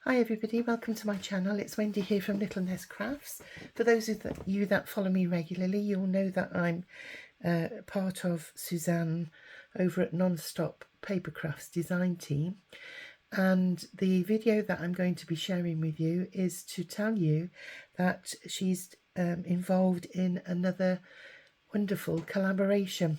Hi everybody, welcome to my channel. It's Wendy here from Little Nest Crafts. For those of you that follow me regularly, you'll know that I'm part of Suzanne over at Non-Stop Paper Crafts design team. And the video that I'm going to be sharing with you is to tell you that she's involved in another wonderful collaboration.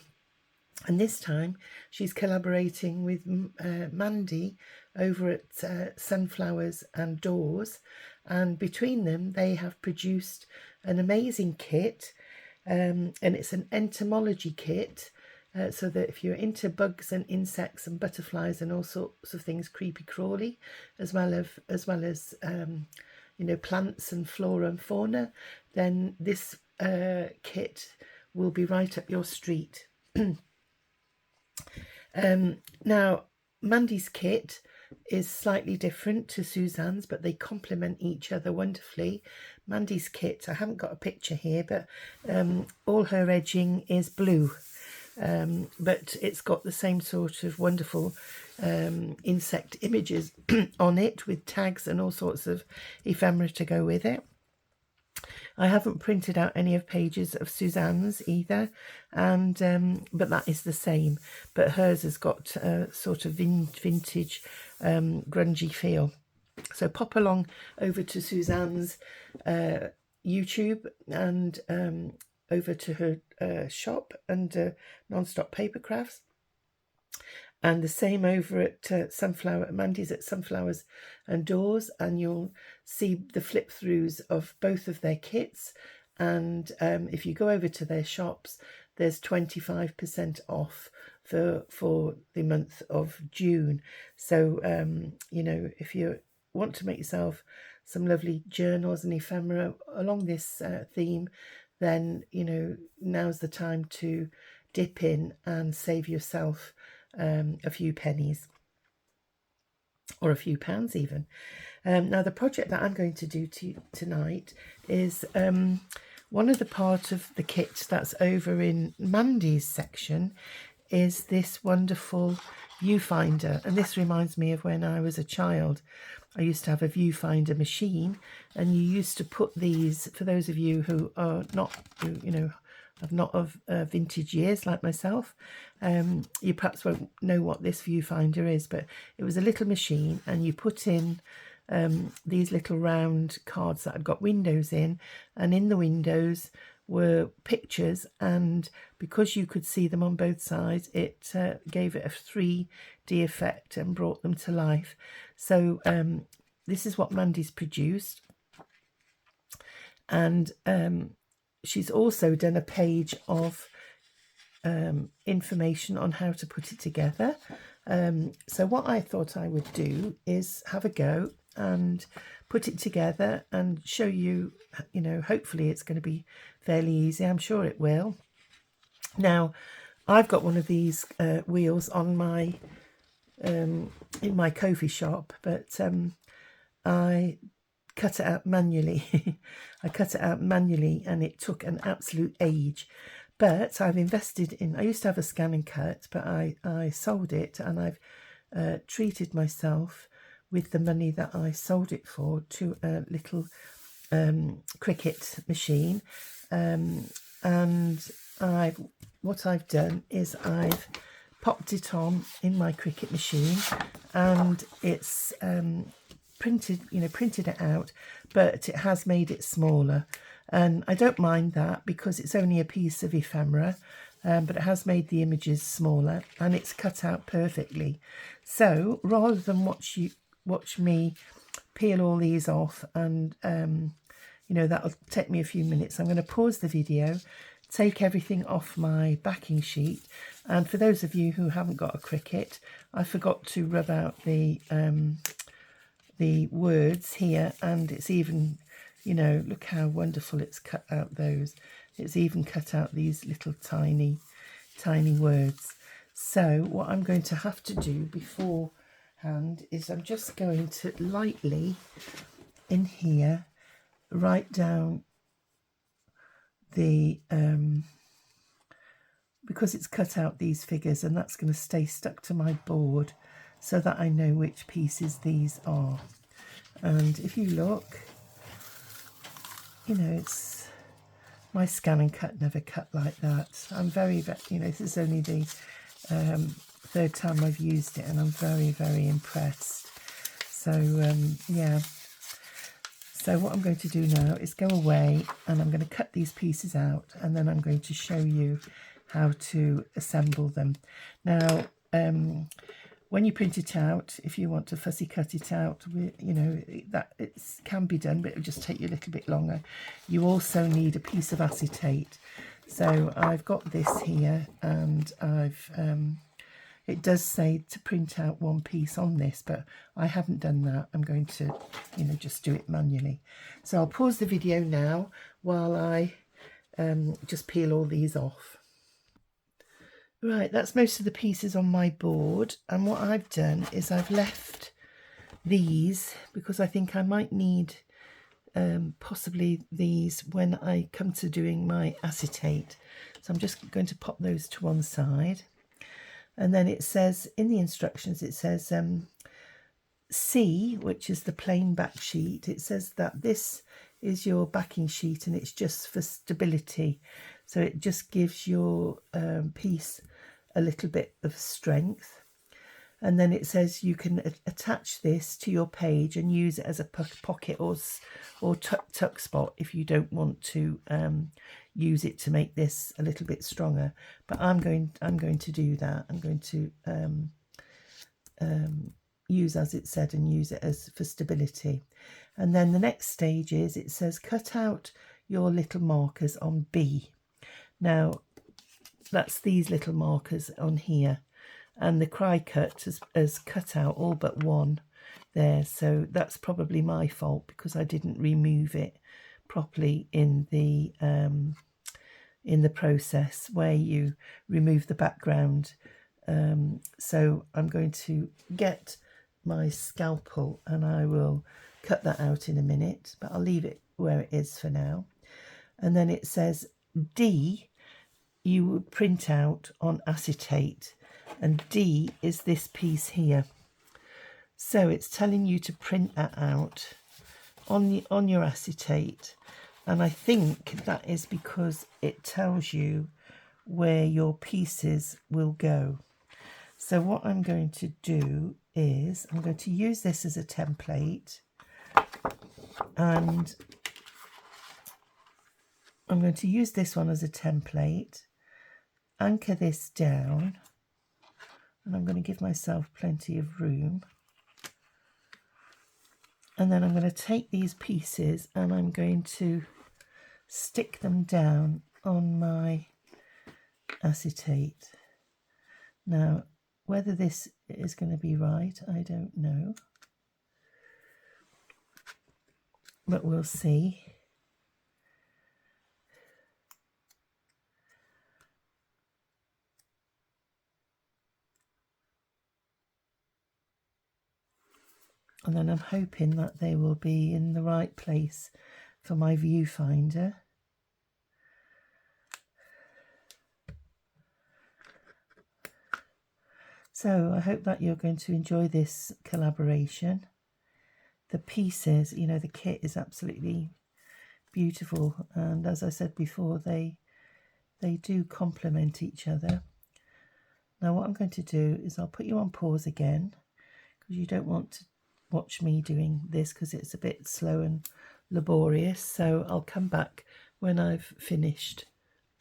And this time she's collaborating with Mandy over at Sunflowers and Dors, and between them they have produced an amazing kit, and it's an entomology kit, so that if you're into bugs and insects and butterflies and all sorts of things creepy crawly, as well as you know, plants and flora and fauna, then this kit will be right up your street. Now, Mandy's kit is slightly different to Suzanne's, but they complement each other wonderfully. Mandy's kit, I haven't got a picture here, but all her edging is blue, but it's got the same sort of wonderful insect images on it, with tags and all sorts of ephemera to go with it. I haven't printed out any of pages of Suzanne's either, and but that is the same. But hers has got a sort of vintage, grungy feel. So pop along over to Suzanne's YouTube and over to her shop under Non-Stop Paper Crafts. And the same over at Mandy's at Sunflowers and Dors, and you'll see the flip throughs of both of their kits. And if you go over to their shops, there's 25% off for the month of June. So you know, if you want to make yourself some lovely journals and ephemera along this theme, then you know, now's the time to dip in and save yourself a few pennies or a few pounds even. Now the project that I'm going to do tonight is one of the part of the kit that's over in Mandy's section is this wonderful viewfinder, and this reminds me of when I was a child. I used to have a viewfinder machine, and you used to put these, for those of you who are not, you know, not of vintage years like myself, you perhaps won't know what this viewfinder is, but it was a little machine, and you put in these little round cards that had got windows in, and in the windows were pictures, and because you could see them on both sides, it gave it a 3D effect and brought them to life. So this is what Mandy's produced, and she's also done a page of information on how to put it together. So what I thought I would do is have a go and put it together and show you, you know, hopefully it's going to be fairly easy. I'm sure it will. Now, I've got one of these wheels on my in my Ko-fi shop, but I cut it out manually. I cut it out manually, and it took an absolute age. But I've invested in, I used to have a scan and cut, but I sold it, and I've treated myself with the money that I sold it for to a little Cricut machine. And what I've done is I've popped it on in my Cricut machine, and it's printed it out, but it has made it smaller, and I don't mind that because it's only a piece of ephemera, but it has made the images smaller, and it's cut out perfectly. So rather than watch me peel all these off, and you know, that'll take me a few minutes, I'm going to pause the video, take everything off my backing sheet. And for those of you who haven't got a Cricut, I forgot to rub out the words here, and it's even, you know, look how wonderful it's cut out those. It's even cut out these little tiny words. So what I'm going to have to do beforehand is I'm just going to lightly in here write down the because it's cut out these figures, and that's going to stay stuck to my board so that I know which pieces these are. And if you look, you know, it's my scan and cut never cut like that. I'm very, you know, this is only the third time I've used it, and I'm very, very impressed. So yeah, so what I'm going to do now is go away and I'm going to cut these pieces out, and then I'm going to show you how to assemble them. Now when you print it out, if you want to fussy cut it out, you know, that it can be done, but it'll just take you a little bit longer. You also need a piece of acetate. So I've got this here, and I've it does say to print out one piece on this, but I haven't done that. I'm going to, you know, just do it manually. So I'll pause the video now while I just peel all these off. Right, that's most of the pieces on my board, and what I've done is I've left these because I think I might need possibly these when I come to doing my acetate. So I'm just going to pop those to one side, and then it says in the instructions, it says C, which is the plain back sheet. It says that this is your backing sheet and it's just for stability, so it just gives your piece a little bit of strength. And then it says you can attach this to your page and use it as a pocket or tuck spot if you don't want to use it to make this a little bit stronger. But I'm going to do that. I'm going to use as it said and use it as for stability. And then the next stage is, it says cut out your little markers on B. Now that's these little markers on here, and the cry cut has cut out all but one there, so that's probably my fault because I didn't remove it properly in the process where you remove the background. So I'm going to get my scalpel and I will cut that out in a minute, but I'll leave it where it is for now. And then it says D, you would print out on acetate, and D is this piece here. So it's telling you to print that out on your acetate, and I think that is because it tells you where your pieces will go. So what I'm going to do is I'm going to use this as a template, and I'm going to use this one as a template, anchor this down, and I'm going to give myself plenty of room. And then I'm going to take these pieces and I'm going to stick them down on my acetate. Now, whether this is going to be right, I don't know, but we'll see. And then I'm hoping that they will be in the right place for my viewfinder. So I hope that you're going to enjoy this collaboration. The pieces, you know, the kit is absolutely beautiful, and as I said before, they do complement each other. Now what I'm going to do is I'll put you on pause again, because you don't want to watch me doing this because it's a bit slow and laborious. So I'll come back when I've finished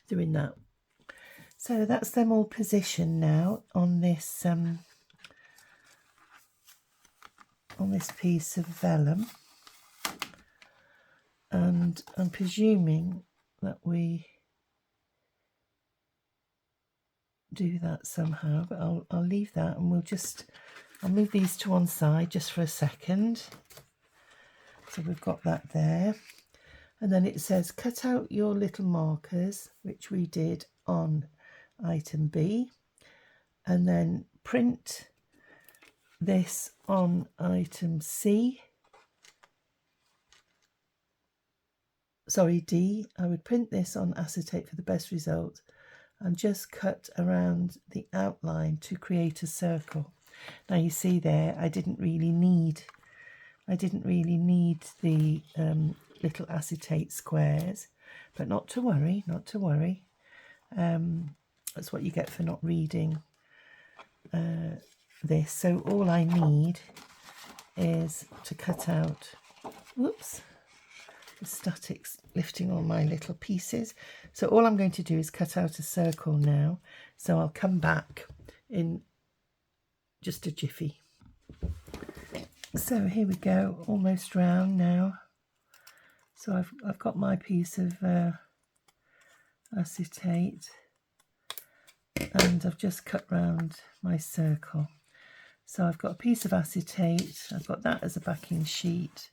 doing that. So that's them all positioned now on this piece of vellum, and I'm presuming that we do that somehow, but I'll leave that, and I'll move these to one side just for a second. So we've got that there, and then it says cut out your little markers, which we did on item B, and then print this on item C. Sorry, D. I would print this on acetate for the best result, and just cut around the outline to create a circle. Now you see there, I didn't really need I didn't really need the little acetate squares, but not to worry, not to worry. That's what you get for not reading this. So all I need is to cut out, whoops, the static's lifting all my little pieces. So all I'm going to do is cut out a circle now. So I'll come back in just a jiffy. So here we go, almost round now. So I've got my piece of acetate, and I've just cut round my circle. So I've got a piece of acetate, I've got that as a backing sheet,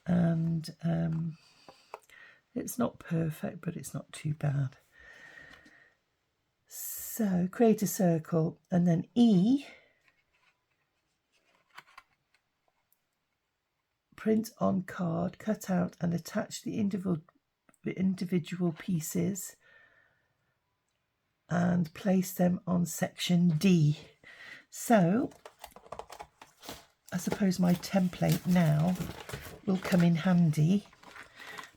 and it's not perfect, but it's not too bad. So create a circle, and then E, print on card, cut out and attach the individual pieces and place them on section D. So I suppose my template now will come in handy,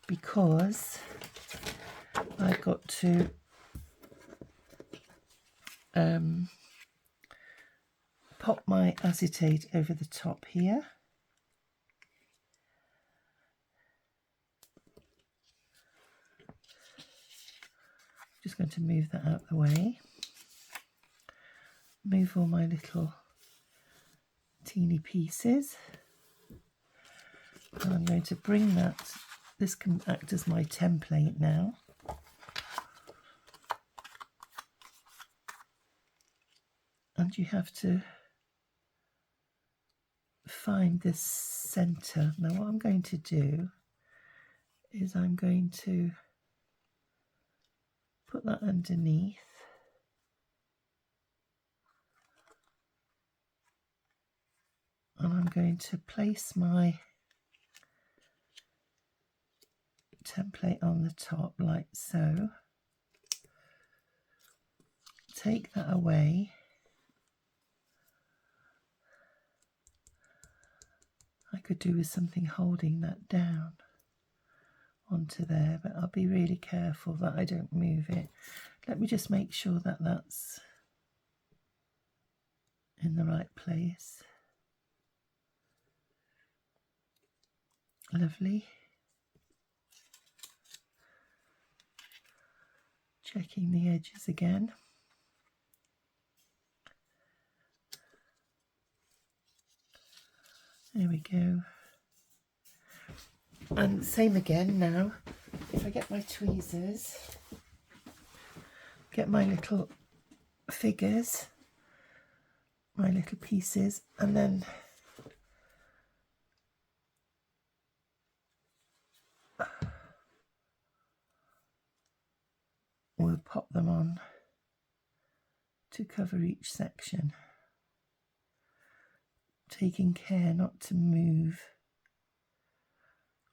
because I've got to pop my acetate over the top here. Just going to move that out of the way. Move all my little teeny pieces. And I'm going to bring that, this can act as my template now. And you have to find the centre. Now what I'm going to do is I'm going to put that underneath, and I'm going to place my template on the top like so. Take that away. I could do with something holding that down onto there, but I'll be really careful that I don't move it. Let me just make sure that that's in the right place. Lovely. Checking the edges again. There we go. And same again now. If I get my tweezers, get my little figures, my little pieces, and then we'll pop them on to cover each section, taking care not to move.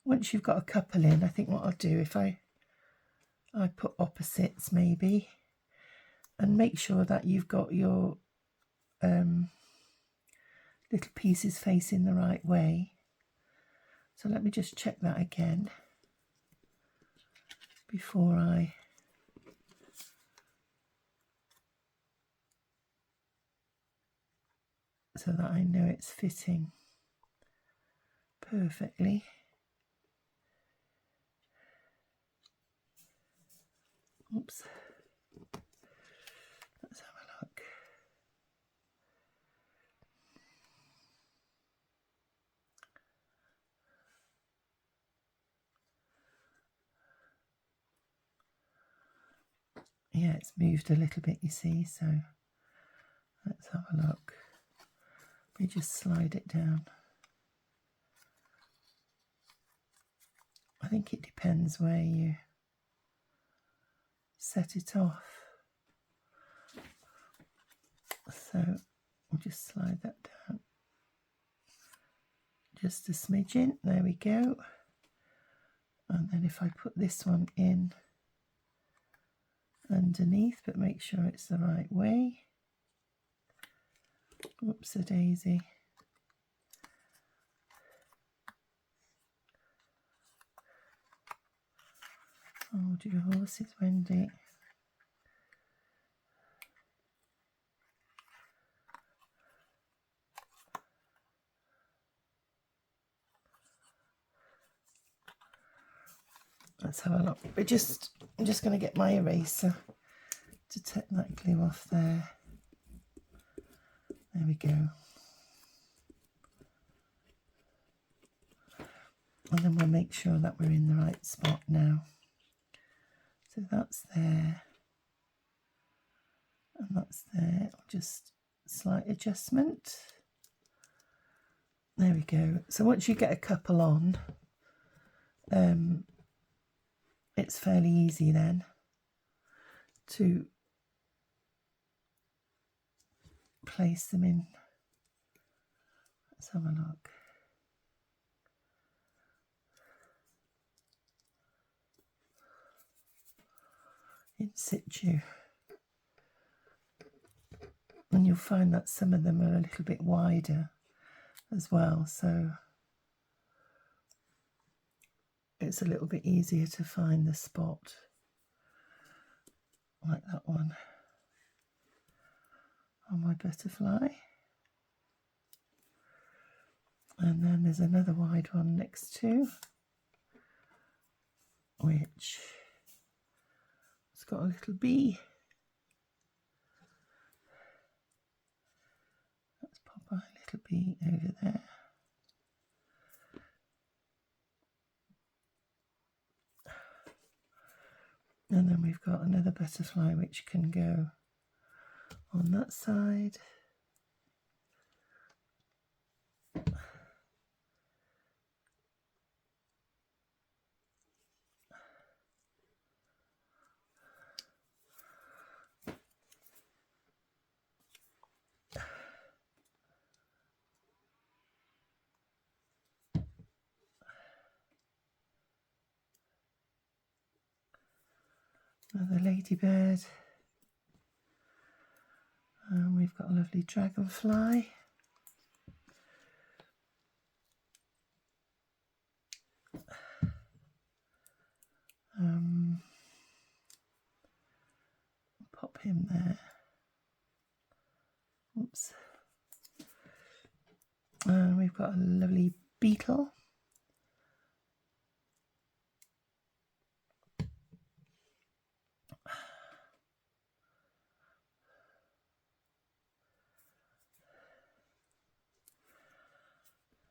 Once you've got a couple in, I think what I'll do, if I put opposites maybe, and make sure that you've got your little pieces facing the right way. So let me just check that again before so that I know it's fitting perfectly. Oops. Let's have a look. Yeah, it's moved a little bit, you see, so let's have a look. Let me just slide it down. I think it depends where you set it off. So we'll just slide that down just a smidgen. There we go. And then if I put this one in underneath, but make sure it's the right way. Whoops-a-daisy. Hold your horses, Wendy. Let's have a look. I'm just going to get my eraser to take that glue off there. There we go. And then we'll make sure that we're in the right spot now. So that's there. And that's there. Just slight adjustment. There we go. So once you get a couple on, it's fairly easy then to place them in. Let's have a look. In situ. And you'll find that some of them are a little bit wider as well, so it's a little bit easier to find the spot, like that one on my butterfly. And then there's another wide one next to, which has got a little bee. Let's pop a little bee over there. And then we've got another butterfly which can go on that side. Another ladybird. And we've got a lovely dragonfly. Pop him there. Oops. And we've got a lovely beetle.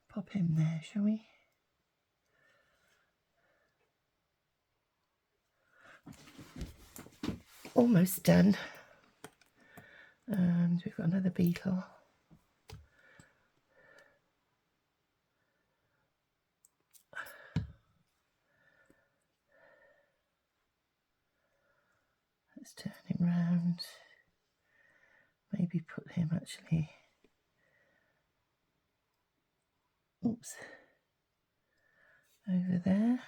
Pop him there, shall we? Almost done. And we've got another beetle. Let's turn him round. Maybe put him actually. Oops. Over there.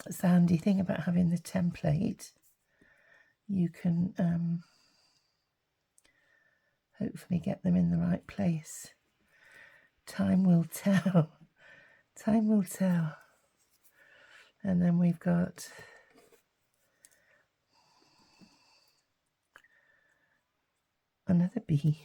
That's the handy thing about having the template. You can hopefully get them in the right place. Time will tell. Time will tell. And then we've got another bee.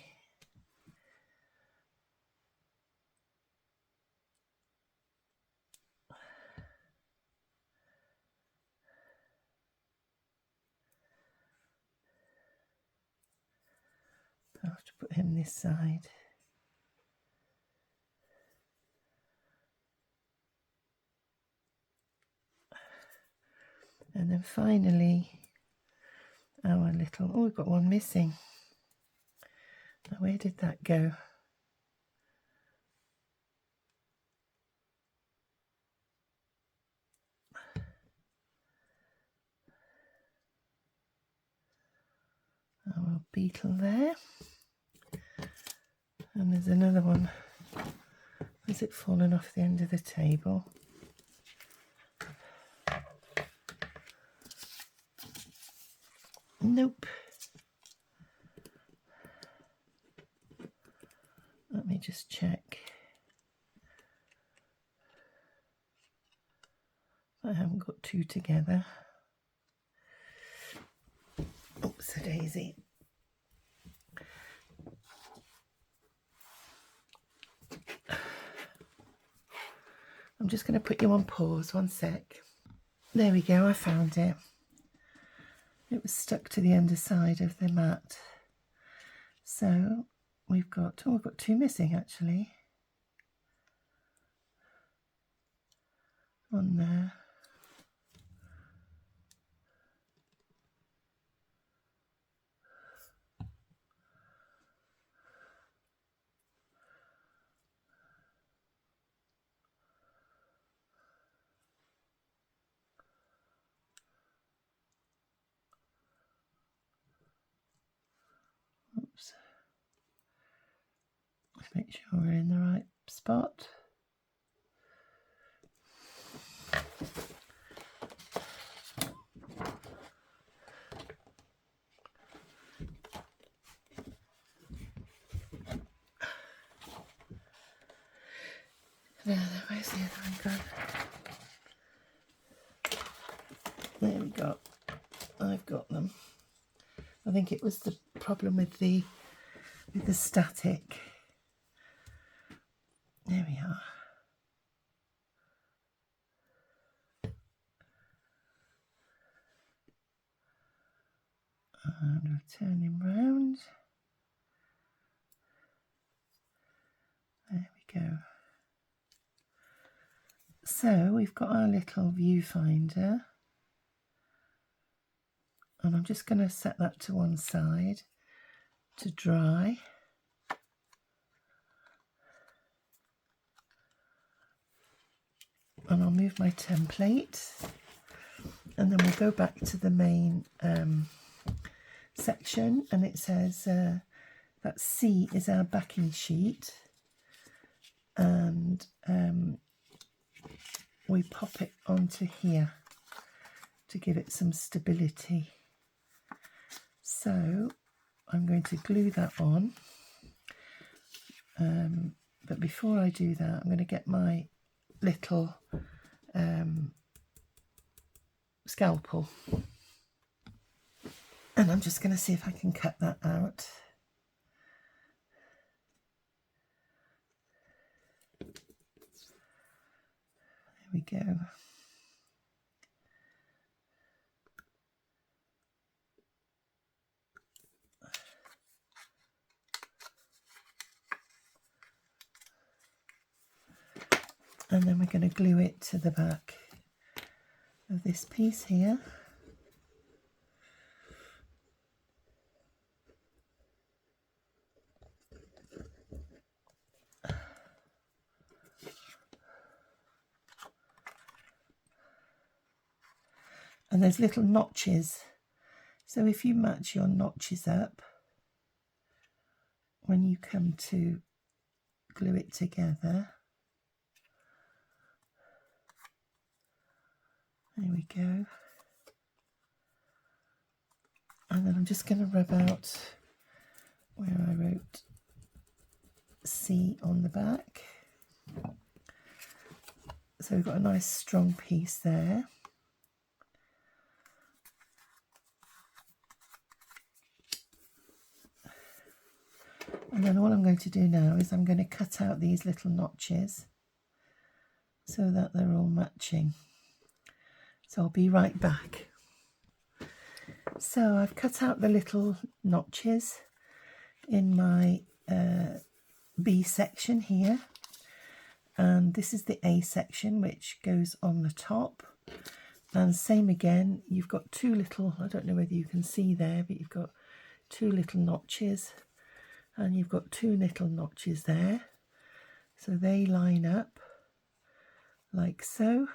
I'll have to put him this side. And then finally, our little, oh, we've got one missing. Now, where did that go? Our beetle there. And there's another one. Has it fallen off the end of the table? Nope. I haven't got two together. Oops, a daisy. I'm just going to put you on pause, one sec. There we go, I found it. It was stuck to the underside of the mat. So we've got two missing actually. On there. Oops. Let's make sure we're in the right spot. Now, where's the other one gone? There we go. I've got them. I think it was the problem with the static. There we are. And we'll turn him round. There we go. So we've got our little viewfinder. And I'm just going to set that to one side to dry. And I'll move my template. And then we'll go back to the main section, and it says that C is our backing sheet, and we pop it onto here to give it some stability. So I'm going to glue that on, but before I do that I'm going to get my little scalpel, and I'm just going to see if I can cut that out. There we go. And then we're going to glue it to the back of this piece here. And there's little notches. So if you match your notches up, when you come to glue it together, there we go. And then I'm just going to rub out where I wrote C on the back. So we've got a nice strong piece there. And then all I'm going to do now is I'm going to cut out these little notches so that they're all matching. So I'll be right back. So I've cut out the little notches in my B section here, and this is the A section which goes on the top, and same again, you've got two little, I don't know whether you can see there, but you've got two little notches, and you've got two little notches there, so they line up like so.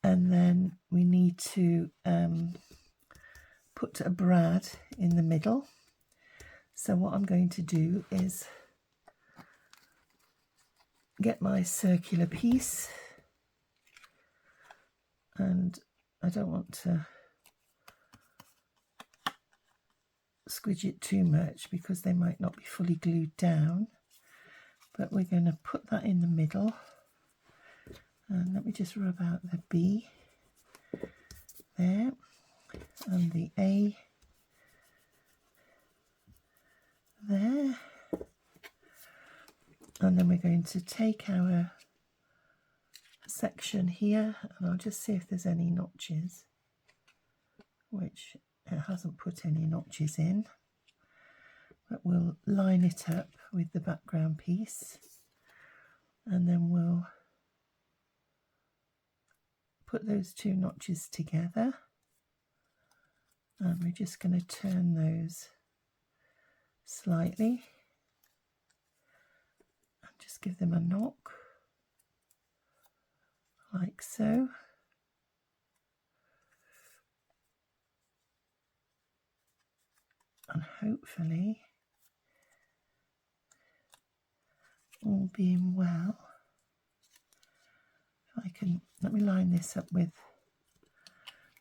And then we need to put a brad in the middle. So what I'm going to do is get my circular piece, and I don't want to squidge it too much because they might not be fully glued down, but we're going to put that in the middle, And let me just rub out the B there, and the A there. And then we're going to take our section here, and I'll just see if there's any notches, which it hasn't put any notches in, but we'll line it up with the background piece, and then we'll put those two notches together, and we're just going to turn those slightly and just give them a knock like so. And hopefully, all being well, if I can, let me line this up with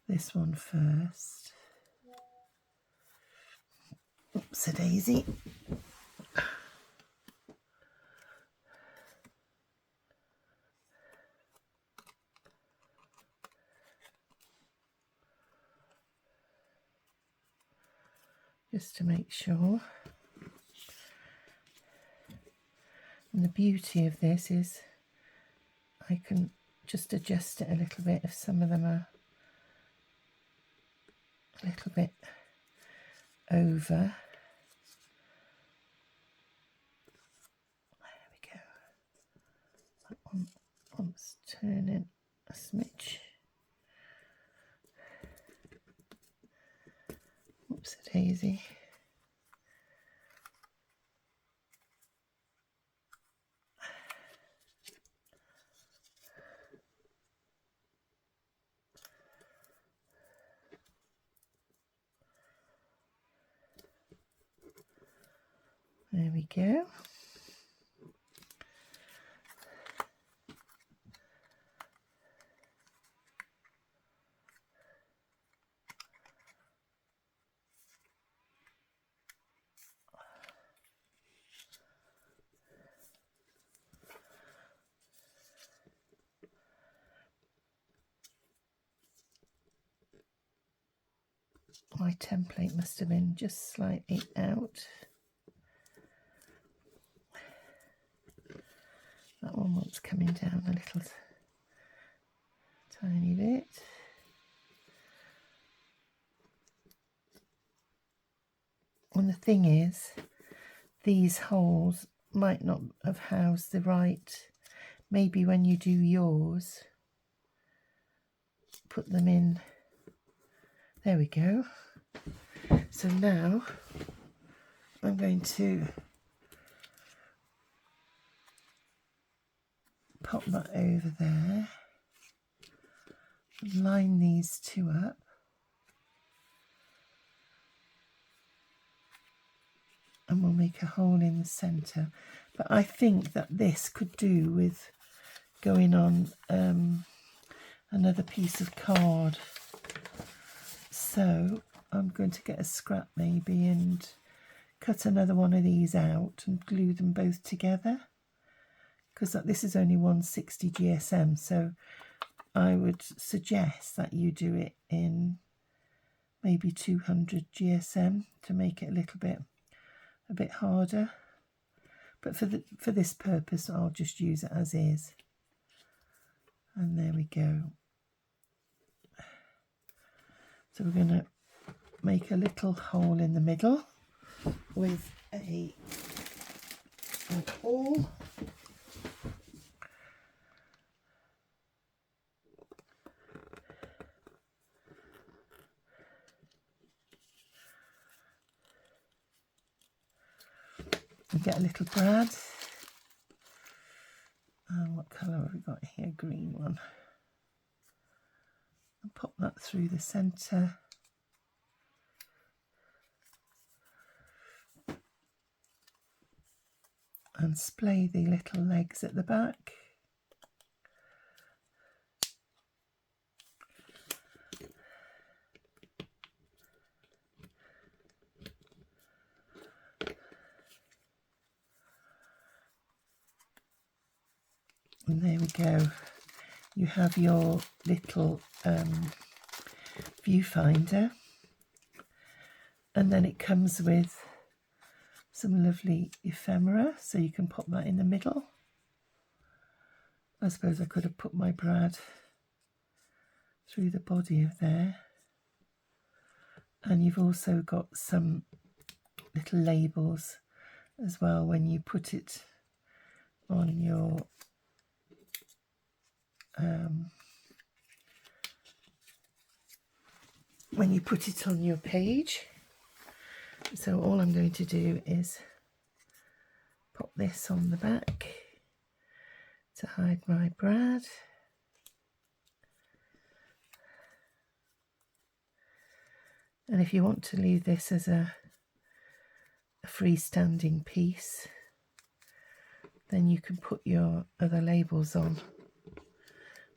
this one first. Oops-a-daisy. Just to make sure. And the beauty of this is I can just adjust it a little bit if some of them are a little bit over. There we go. That one wants turning a smidge. Oops-a-daisy. There we go. My template must have been just slightly out. That one wants coming down a little tiny bit. And the thing is, these holes might not have housed the right, maybe when you do yours, put them in. There we go. So now I'm going to pop that over there, line these two up, and we'll make a hole in the centre. But I think that this could do with going on another piece of card. So I'm going to get a scrap maybe and cut another one of these out and glue them both together, because this is only 160 GSM, so I would suggest that you do it in maybe 200 GSM to make it a bit harder. But for this purpose, I'll just use it as is. And there we go. So we're going to make a little hole in the middle with a ball. We get a little brad. And what colour have we got here? Green one. And pop that through the centre. And splay the little legs at the back. And there we go. you have your little viewfinder, and then it comes with some lovely ephemera, so you can pop that in the middle. I suppose I could have put my brad through the body of there. And you've also got some little labels as well when you put it on your page. So all I'm going to do is pop this on the back to hide my brad. And if you want to leave this as a freestanding piece, then you can put your other labels on.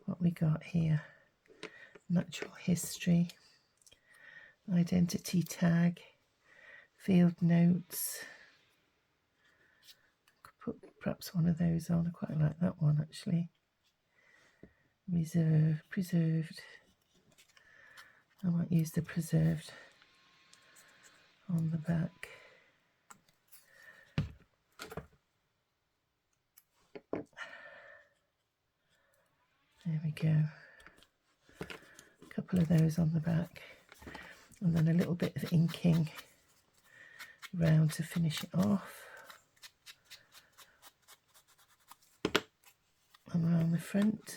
What we got here: natural history, identity tag, field notes. I could put perhaps one of those on. I quite like that one actually. Preserved. I might use the preserved on the back. There we go. A couple of those on the back, and then a little bit of inking round to finish it off. And around the front.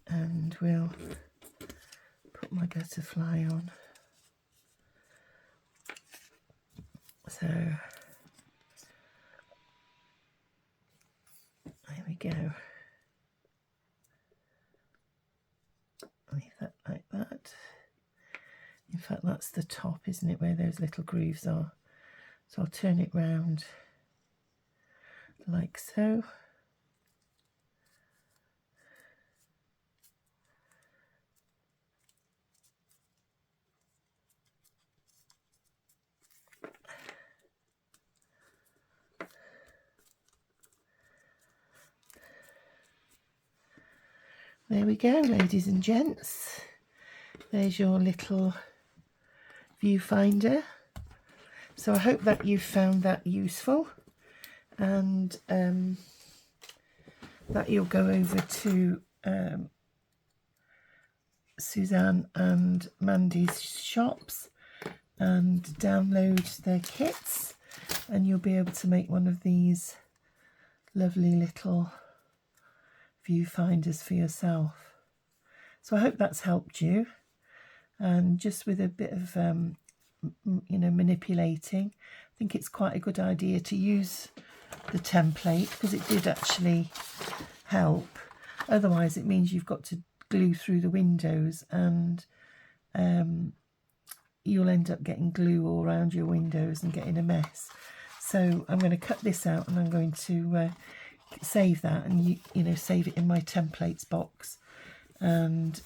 And we'll put my butterfly on. So there we go. Leave that like that. In fact, that's the top, isn't it, where those little grooves are? So I'll turn it round like so. There we go, ladies and gents. There's your little viewfinder. So I hope that you found that useful, and that you'll go over to Suzanne and Mandy's shops and download their kits, and you'll be able to make one of these lovely little viewfinders for yourself. So I hope that's helped you, and just with a bit of manipulating, I think it's quite a good idea to use the template, because it did actually help. Otherwise it means you've got to glue through the windows, and you'll end up getting glue all around your windows and getting a mess. So I'm going to cut this out, and I'm going to save that, and save it in my templates box, and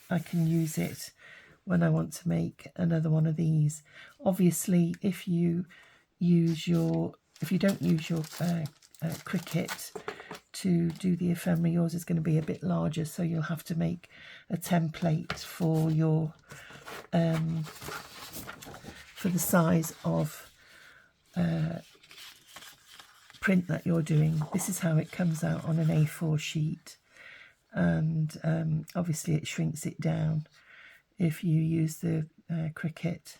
I can use it when I want to make another one of these. Obviously, if you don't use your Cricut to do the ephemera, yours is going to be a bit larger, so you'll have to make a template for your for the size of print that you're doing. This is how it comes out on an A4 sheet, and obviously it shrinks it down if you use the Cricut.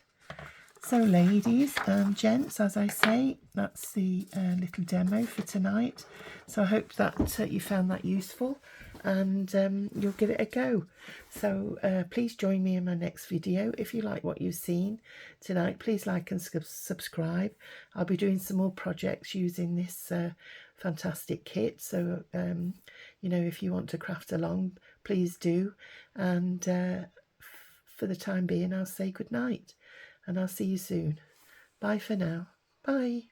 So ladies and gents, as I say, that's the little demo for tonight. So I hope that you found that useful, and you'll give it a go. So please join me in my next video. If you like what you've seen tonight, please like and subscribe. I'll be doing some more projects using this fantastic kit. So if you want to craft along, please do. And for the time being, I'll say good night, and I'll see you soon. Bye for now. Bye.